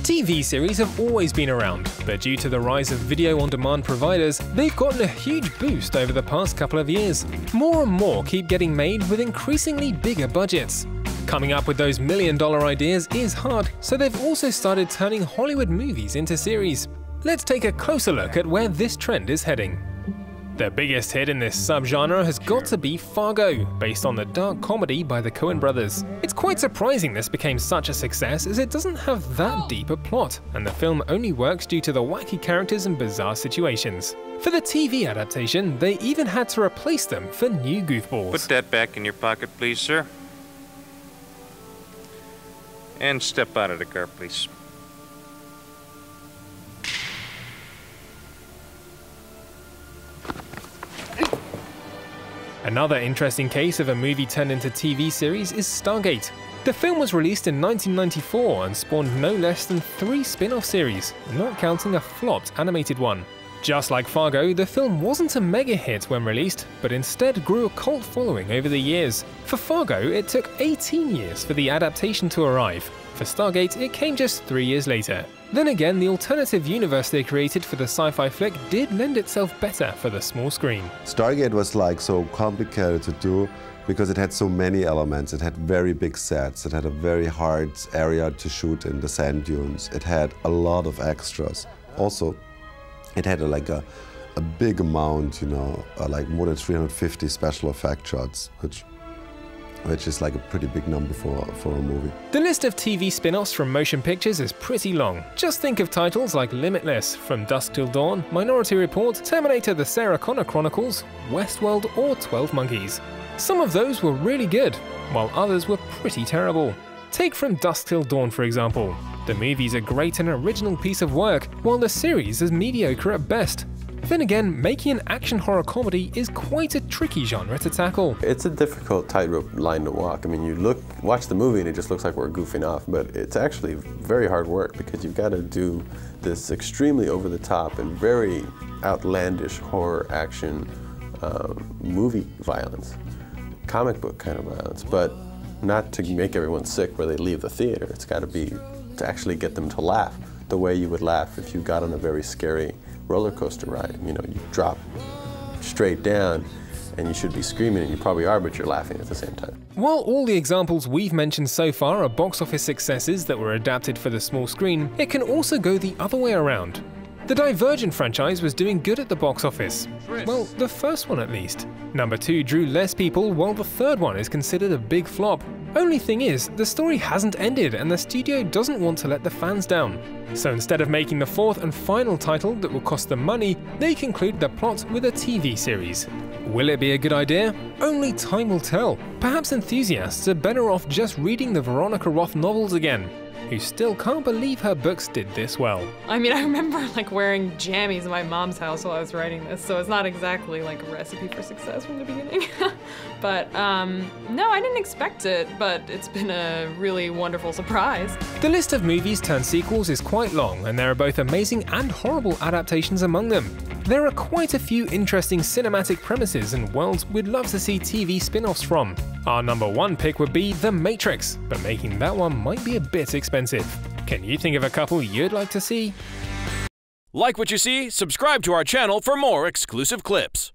TV series have always been around, but due to the rise of video-on-demand providers, they've gotten a huge boost over the past couple of years. More and more keep getting made with increasingly bigger budgets. Coming up with those million-dollar ideas is hard, so they've also started turning Hollywood movies into series. Let's take a closer look at where this trend is heading. The biggest hit in this subgenre has got to be Fargo, based on the dark comedy by the Coen brothers. It's quite surprising this became such a success, as it doesn't have that deep a plot, and the film only works due to the wacky characters and bizarre situations. For the TV adaptation, they even had to replace them for new goofballs. Put that back in your pocket, please, sir. And step out of the car, please. Another interesting case of a movie turned into TV series is Stargate. The film was released in 1994 and spawned no less than 3 spin-off series, not counting a flopped animated one. Just like Fargo, the film wasn't a mega hit when released, but instead grew a cult following over the years. For Fargo, it took 18 years for the adaptation to arrive. For Stargate, it came just 3 years later. Then again, the alternative universe they created for the sci-fi flick did lend itself better for the small screen. Stargate was like so complicated to do because it had so many elements. It had very big sets, it had a very hard area to shoot in the sand dunes, it had a lot of extras. Also, it had a big amount, like more than 350 special effect shots, which is like a pretty big number for a movie. The list of TV spin-offs from motion pictures is pretty long. Just think of titles like Limitless, From Dusk Till Dawn, Minority Report, Terminator: The Sarah Connor Chronicles, Westworld, or 12 Monkeys. Some of those were really good, while others were pretty terrible. Take From Dusk Till Dawn for example. The movie's a great and original piece of work, while the series is mediocre at best. Then again, making an action horror comedy is quite a tricky genre to tackle. It's a difficult tightrope line to walk. I mean, watch the movie and it just looks like we're goofing off, but it's actually very hard work because you've got to do this extremely over-the-top and very outlandish horror action movie violence, comic book kind of violence, but not to make everyone sick where they leave the theater. It's got to be to actually get them to laugh the way you would laugh if you got on a very scary roller coaster ride. You drop straight down and you should be screaming, and you probably are, but you're laughing at the same time. While all the examples we've mentioned so far are box office successes that were adapted for the small screen, it can also go the other way around. The Divergent franchise was doing good at the box office. Well, the first one at least. Number 2 drew less people, while the third one is considered a big flop. Only thing is, the story hasn't ended and the studio doesn't want to let the fans down. So instead of making the 4th and final title that will cost them money, they conclude the plot with a TV series. Will it be a good idea? Only time will tell. Perhaps enthusiasts are better off just reading the Veronica Roth novels again, who still can't believe her books did this well. I mean, I remember wearing jammies in my mom's house while I was writing this, so it's not exactly like a recipe for success from the beginning. But no, I didn't expect it, but it's been a really wonderful surprise. The list of movies turned sequels is quite long, and there are both amazing and horrible adaptations among them. There are quite a few interesting cinematic premises and worlds we'd love to see TV spin-offs from. Our number 1 pick would be The Matrix, but making that one might be a bit expensive. Can you think of a couple you'd like to see? Like what you see? Subscribe to our channel for more exclusive clips.